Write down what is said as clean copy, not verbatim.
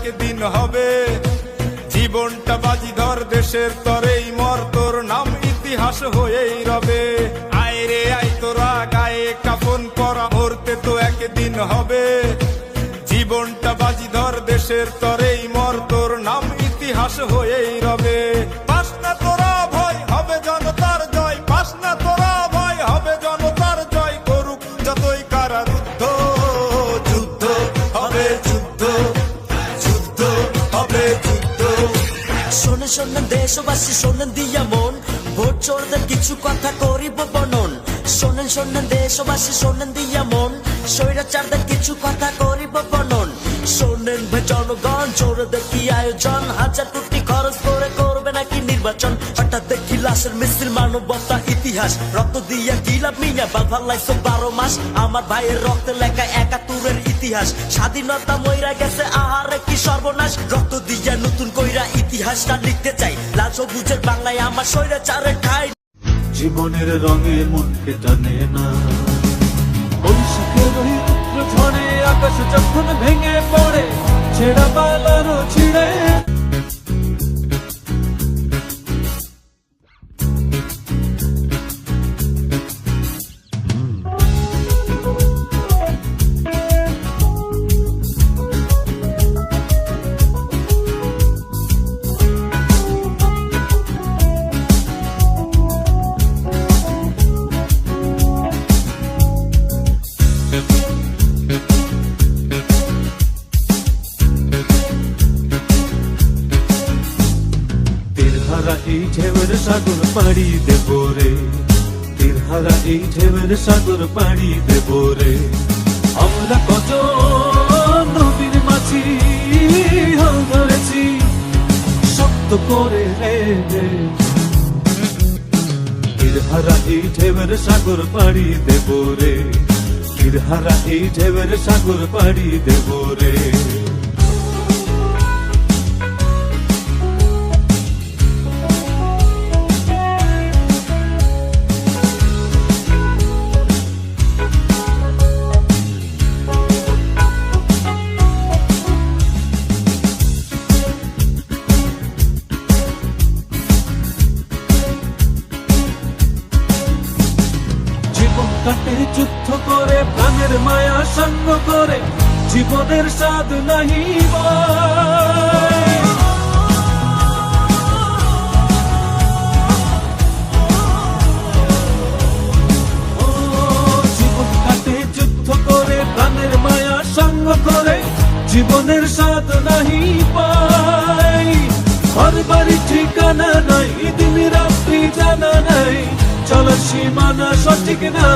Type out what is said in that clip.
একদিন হবে। জীবনটা বাজি ধর দেশের তরেই মর, তোর নাম ইতিহাস হয়েই রবে। আয় রে আয় তোরা গায়ে কাফন পরা, মরতে তো একদিন হবে। জীবনটা বাজি ধর দেশের তরেই মর, তোর নাম ইতিহাস হয়েই রবে। পাস না তোরা ভয়, হবে জনতার জয়। পাস না তোরা ভয়, হবে জনতার জয়। করুক যতই কারারুদ্ধ, যুদ্ধ হবে যুদ্ধ, যুদ্ধ হবে যুদ্ধ। শোনেন শোনেন দেশবাসী, শোনেন দিয়া মন, ভোট চোরদের কিছু কথা করিব বর্ণন। শোনেন শোনেন দেশবাসী, শোনেন দিয়া মন, স্বৈরাচারদের কিছু কথা করিব বর্ণন। শোনেন ভাই জনগণ, চোরদের কি আয়োজন, হাজার কোটি খরচ করে করবে নাকি নির্বাচন। হঠাৎ দেখি লাশের মিছিল, মানবতা ইতিহাস, রক্ত দিয়া গিলাপ মিয়া বাল ফালাইছো 12 মাস। আমার ভাইয়ের রক্তে লেখা 71-এর ইতিহাস, স্বাধীনতা মইরা গেছে আহারে কি সর্বনাশ। রক্ত দিয়া নতুন কইরা ইতিহাসটা লিখতে চাই, লাল সবুজের বাংলায় আমার স্বৈরাচারের ঠাই। জীবনের রঙে মনকে টানে না, বৈশাখের ওই রুদ্র ঝড়ে আকাশ যখন ভেঙে পড়ে, ছেঁড়া পালারও ছিঁড়ে। তিরহারা এই ঢেউয়ের সাগর পাড়ি দেব রে, তিরহারা এই ঢেউয়ের সাগর পাড়ি দেব রে। আমরা কত নবীর মাঝি হাল ধরেছি শক্ত করে রে। তিরহারা এই ঢেউয়ের সাগর পাড়ি দেব রে, তিরহারা এই ঢেউয়ের সাগর পাড়ি দেব রে। কাটে যুদ্ধ করে, প্রাণের মায়া সঙ্গ করে, জীবনের স্বাদ নাহি জীবন কাটে যুদ্ধ করে, প্রাণের মায়া সঙ্গ করে, জীবনের স্বাদ নাহি পাই। ঘর বাড়ি ঠিকানা নাই, দিন রাত্রি জানা নাই, চলো সীমানা সঠিক না।